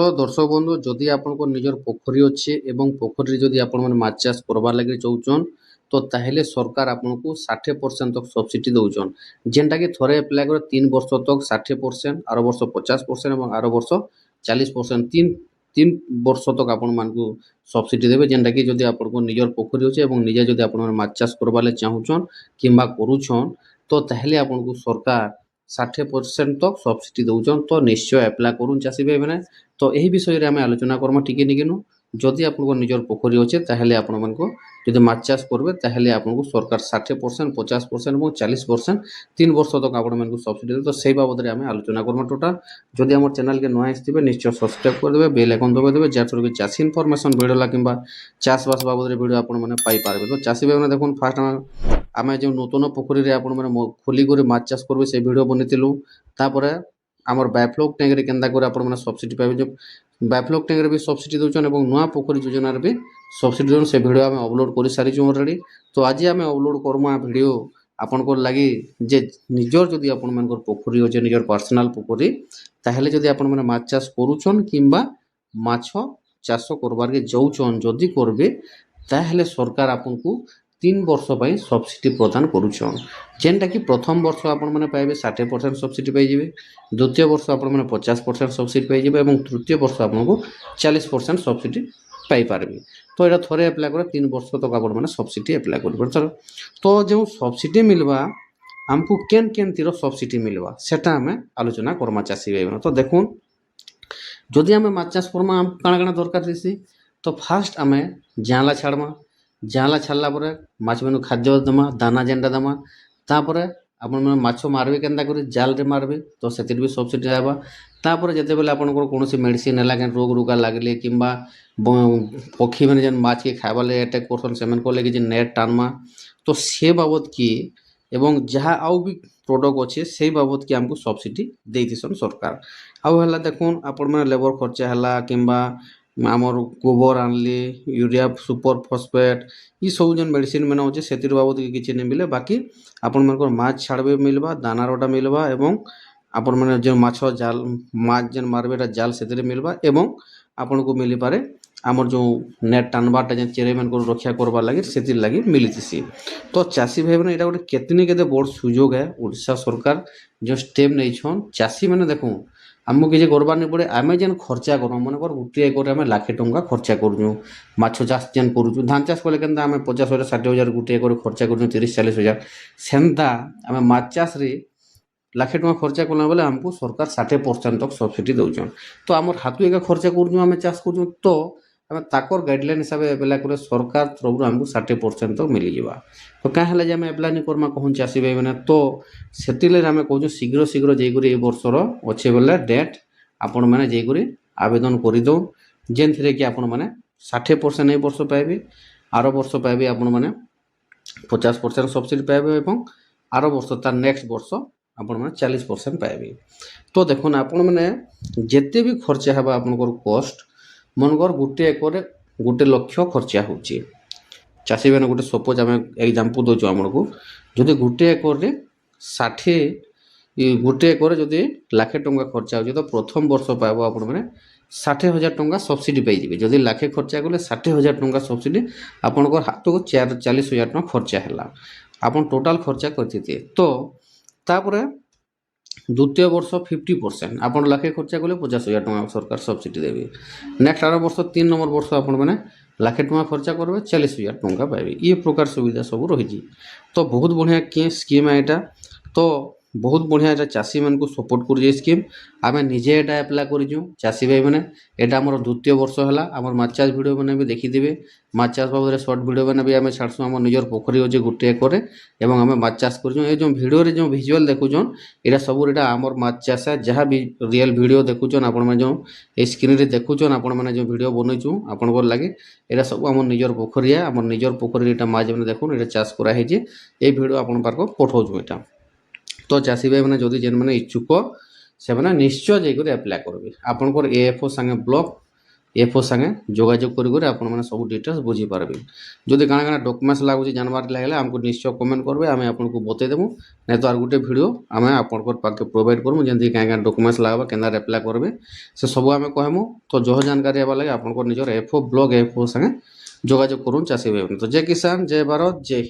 তো দর্শক বন্ধু যদি আপনার নিজের পোখরী অছে এবং পোখরী যদি আপনার মাছ চাষ করবার লাগি চাউছন তো তাহলে সরকার আপনার 60% তক সবসিডি দৌছন যেটাকি থরে আপ্লাই করে 3 বর্ষ তক 60%, আরো বর্ষ 50% এবং আরো বর্ষ 40%, তিন তিন বর্ষ তক আপন মানুষ সবসিডি দেবে যেটাকি যদি আপনার নিজের পোখরী অছে এবং নিজে যদি আপনার মাছ চাষ করবার লাগি চাহুছন কিংবা করুছন তো তাহলে আপনার সরকার 60% তক সবসিডি দৌছন। তো নিশ্চয় আপ্লাই করুন চাষী ভাই মানে। তো এই বিষয়ে আমি আলোচনা করবো টিকে নিকেনু যদি আপনার নিজের পোখরী অছে তাহলে আপনার যদি মাছ চাষ করবে তাহলে আপনার সরকার 60%, 50% এবং 40% 3 বর্ষ তক আপনার সবসিডি দেবে। তো সেই বাবদে আমি আলোচনা করবো টোটাল। যদি আমার চ্যানেলকে নয় আসবে নিশ্চয় সবসক্রাইব করে দেবে, বেল আইকন দবাই দেবে, যার ফলে চাষী ইনফরমেশন ভিডিওলা কিংবা চাষবাস বাবদে ভিডিও আপনার পাই পারবে। তো চাষী ভাই দেখুন ফার্স্ট আমি যে নতুন পোখরী আপনার খোলি করে মাছ চাষ করবে সেই ভিডিও বনেইলু। তারপরে আমার বায়োফ্লক ট্যাঙ্করে কেন্তা করে আপনার সবসিডি পাইবে যে বায়োফ্লক ট্যাঙ্করে বি সবসিডি দৌছন এবং নূয়া পোখরী যোজনার বি সবসিডি দৌছন সে ভিডিও আমি অপলোড করে সারিছু অলরেডি। তো আজ আমি অপলোড করবো ভিডিও আপনার লাগি যে নিজের যদি আপনার পোখরী অছে নিজের পার্সোনাল পোখরী তাহলে যদি আপনার মাছ চাষ করুছন কিংবা মাছ চাষ করবার যাউছন যদি করবে তাহলে সরকার আপনার 3 বর্ষ পাই সবসিডি প্রদান করুছন যেটাকি প্রথম বর্ষ আপনার পাইবে 60% সবসিডি পাইবে, দ্বিতীয় বর্ষ আপনার 50% সবসিডি পাইবে এবং তৃতীয় বর্ষ আপনার 40% সবসিডি পাইপারবে। তো এটা থরে আপ্লাই করে 3 বর্ষ তক আপনার সবসিডি আপ্লাই করবে। তো যে সবসিডি মিলবা আমকু কেন কেন তীর সবসিডি মিলবা সেটা আমি আলোচনা করমা চাষী ভাই। তো দেখুন যদি আমি মাছ চাষ করমা কাଣା কাଣା দরকার দিছি তো ফার্স্ট আমি জাঁলা ছাড়মা, জাঁলা ছাড়লা পরে মাছ মানু খাদ্য দেমা, দানা যেটা দেমা, তারপরে আপনার মাছ মারবে কেন্তা করে জালরে মারবে তো সেটির বি সবসিডি আইবা। তারপরে যেতেবেলে আপনার কৌশি মেডিসিন হেলা কেন রোগ রুগা লাগলে কিংবা পক্ষী মানে যেন মাছকে খাইবার লাগে আটাক করছন সেমানকর লাগি যে নেট টানমা তো সে বাবদ কি এবং যাহা আউ বি প্রডক্ট অছে সেই বাবদ কি আমକୁ সবসিডি ଦେଇଥିସନ୍ ସରକାର। ଆଉ ହେଲା ଦେଖୁନ୍ ଆପଣମାନେ ଲେବର ଖର୍ଚ୍ଚା ହେଲା କିମ୍ବା ଆମର ଗୋବର ଆଣିଲେ ୟୁରିଆ ସୁପର ଫସଫେଟ୍ ଇ ସବୁ ଯେନ୍ ମେଡ଼ିସିନ୍ ମାନେ ଅଛେ ସେଥିର ବାବଦକେ କିଛି ନାଇଁ ମିଲେ, ବାକି ଆପଣମାନଙ୍କର ମାଛ ଛାଡ଼ବେ ମିଲବା, ଦାନାରଟା ମିଲବା ଏବଂ ଆପଣମାନେ ଯେଉଁ ମାଛ ଜାଲ ମାଛ ଯେନ୍ ମାରବେ ଏଟା ଜାଲ ସେଥିରେ ମିଲବା ଏବଂ ଆପଣଙ୍କୁ ମିଲିପାରେ ଆମର ଯେଉଁ ନେଟ୍ ଟାଣବାରଟା ଯେନ୍ ଚେରେଇମାନଙ୍କର ରକ୍ଷା କରବାର୍ ଲାଗି ସେଥିର୍ ଲାଗି ମିଲିଥିସି। ତ ଚାଷୀ ଭାଇ ମାନେ ଏଇଟା ଗୋଟେ କେତନି କେତେ ବଡ଼ ସୁଯୋଗ ହେ ଓଡ଼ିଶା ସରକାର ଯେଉଁ ଷ୍ଟେପ୍ ନେଇଛନ୍। ଚାଷୀମାନେ ଦେଖୁନ୍ ଆମକୁ କିଛି କରବାର୍ ନାଇଁ ପଡ଼େ, ଆମେ ଯେନ୍ ଖର୍ଚ୍ଚା କରମୁ ମନେକର ଗୋଟିଏ ଏକରେ ଆମେ 1,00,000 ଟଙ୍କା ଖର୍ଚ୍ଚା କରୁଛୁ ମାଛ ଚାଷ ଯେନ୍ କରୁଛୁ, ଧାନ ଚାଷ କଲେ କେନ୍ତା ଆମେ 50,000 60,000 ଗୋଟିଏ ଏକରେ ଖର୍ଚ୍ଚା କରୁଛୁ 30-40,000 ସେନ୍ତା ଆମେ ମାଛ ଚାଷରେ 1,00,000 ଟଙ୍କା ଖର୍ଚ୍ଚା କଲା ବେଲେ ଆମକୁ ସରକାର 60% ତକ୍ ସବସିଡି ଦଉଛନ୍। ତ ଆମର ହାତୁ ଏକା ଖର୍ଚ୍ଚା କରୁଛୁ ଆମେ ଚାଷ କରୁଛୁ ତ ଆମେ ତାକର ଗାଇଡ଼ଲାଇନ୍ ହିସାବେ ଆପ୍ଲାଏ କଲେ ସରକାର ତରଫରୁ ଆମକୁ 60% ତକ୍ ମିଳିଯିବା। ତ କାଁ ହେଲା ଯେ ଆମେ ଆପ୍ଲାଏ ନାଇଁ କର୍ମା କହୁନ୍ ଚାଷୀ ଭାଇ ମାନେ। ତ ସେଥିର୍ଲାଗି ଆମେ କହୁଛୁ ଶୀଘ୍ର ଶୀଘ୍ର ଯାଇକରି ଏ ବର୍ଷର ଅଛେ ବେଲେ ଡେଟ୍ ଆପଣମାନେ ଯାଇକରି ଆବେଦନ କରିଦଉନ୍ ଯେନ୍ଥିରେ କି ଆପଣମାନେ 60% ଏ ବର୍ଷ ପାଇବେ, ଆର ବର୍ଷ ପାଇବେ ଆପଣମାନେ 50% ସବସିଡି ପାଇବେ ଏବଂ ଆର ବର୍ଷ ତାର ନେକ୍ସଟ ବର୍ଷ ଆପଣମାନେ 40% ପାଇବେ। ତ ଦେଖୁନ୍ ଆପଣମାନେ ଯେତେ ବି ଖର୍ଚ୍ଚା ହେବା ଆପଣଙ୍କର କଷ୍ଟ ମନକର ଗୋଟିଏ ଏକରେ 1,00,000 ଖର୍ଚ୍ଚା ହେଉଛି। ଚାଷୀ ମାନେ ଗୋଟେ ସପୋଜ ଆମେ ଏକ୍ଜାମ୍ପଲ୍ ଦେଉଛୁ ଆମକୁ, ଯଦି ଗୋଟିଏ ଏକରରେ 60 ଗୋଟିଏ ଏକରେ ଯଦି 1,00,000 ଟଙ୍କା ଖର୍ଚ୍ଚା ହେଉଛି ତ ପ୍ରଥମ ବର୍ଷ ପାଇବ ଆପଣମାନେ 60,000 ଟଙ୍କା ସବସିଡି ପାଇଯିବେ। ଯଦି 1,00,000 ଖର୍ଚ୍ଚା କଲେ 60,000 ଟଙ୍କା ସବସିଡି ଆପଣଙ୍କର ହାତକୁ 40,000 ଟଙ୍କା ଖର୍ଚ୍ଚା ହେଲା, ଆପଣ ଟୋଟାଲ ଖର୍ଚ୍ଚା କରିଥିବେ। ତ ତାପରେ ଦ୍ୱିତୀୟ ବର୍ଷ 50% ଆପଣ 1,00,000 ଖର୍ଚ୍ଚା କଲେ 50,000 ଟଙ୍କା ସରକାର ସବସିଡି ଦେବେ। ନେକ୍ସଟ ଆର ବର୍ଷ 3 ନମ୍ବର ବର୍ଷ ଆପଣମାନେ 1,00,000 ଟଙ୍କା ଖର୍ଚ୍ଚା କରିବେ 40,000 ଟଙ୍କା ପାଇବେ। ଏ ପ୍ରକାର ସୁବିଧା ସବୁ ରହିଛି। ତ ବହୁତ ବଢ଼ିଆ ସ୍କିମ୍ ଏଇଟା। ତ ବହୁତ ବଢ଼ିଆ ଏଇଟା ଚାଷୀମାନଙ୍କୁ ସପୋର୍ଟ କରୁଛି ଏ ସ୍କିମ୍। ଆମେ ନିଜେ ଏଇଟା ଆପ୍ଲାଏ କରିଛୁ ଚାଷୀ ଭାଇମାନେ। ଏଇଟା ଆମର ଦ୍ୱିତୀୟ ବର୍ଷ ହେଲା। ଆମର ମାଛ ଚାଷ ଭିଡ଼ିଓ ମାନେ ବି ଦେଖିଥିବେ, ମାଛ ଚାଷ ବାବଦରେ ସର୍ଟ ଭିଡ଼ିଓ ମାନେ ବି ଆମେ ଛାଡ଼ସୁଁ। ଆମର ନିଜର ପୋଖରୀ ଅଛି ଗୋଟେ ଏକରେ ଏବଂ ଆମେ ମାଛ ଚାଷ କରୁଛୁ। ଏ ଯେଉଁ ଭିଡ଼ିଓରେ ଯେଉଁ ଭିଜୁଆଲ୍ ଦେଖୁଛନ୍ ଏଇଟା ସବୁ ଏଇଟା ଆମର ମାଛ ଚାଷ ଯାହା ବି ରିଏଲ୍ ଭିଡ଼ିଓ ଦେଖୁଛନ୍ ଆପଣମାନେ ଯେଉଁ এই ସ୍କ୍ରିନ୍ରେ ଦେଖୁଛନ୍ ଆପଣମାନେ ଯେଉଁ ଭିଡ଼ିଓ ବନେଇଛୁ ଆପଣଙ୍କର ଲାଗି ଏଇଟା ସବୁ ଆମର ନିଜର ପୋଖରୀ ଆମର ନିଜର ପୋଖରୀରେ ଏଇଟା ମାଛ ମାନେ ଦେଖୁନ୍ ଏଇଟା ଚାଷ କରାହେଇଛି। এই ଭିଡ଼ିଓ ଆପଣଙ୍କ ପାଖକୁ ପଠାଉଛୁ ଏଇଟା। ତ ଚାଷୀ ଭାଇମାନେ ଯଦି ଯେନ୍ମାନେ ଇଚ୍ଛୁକ ସେମାନେ ନିଶ୍ଚୟ ଯାଇକରି ଆପ୍ଲାଏ କରିବେ। ଆପଣଙ୍କର AFO ସାଙ୍ଗେ ବ୍ଲକ୍ एफओ संगे जोगाजोग कर आपने सब डिटेल्स बुझीपारे। जदि काଣା काଣା डॉक्यूमेंट्स लगुच जानवर लगे आमको निश्चय कमेंट करेंगे, आम आपको बतईदेमु नहीं तो आर गोटे वीडियो आम आपके प्रोवाइड करूँ जमी क्या डॉक्यूमेंट्स लगवा के अप्लाई करेंगे से सब आम कहमु। तो जह जानकारी हेबार लगे आपंकर निजर एफओ ब्लॉग एफओ संगे जोगाजोग करूँ चाषी भाई। तो जय किसान, जय भारत, जय।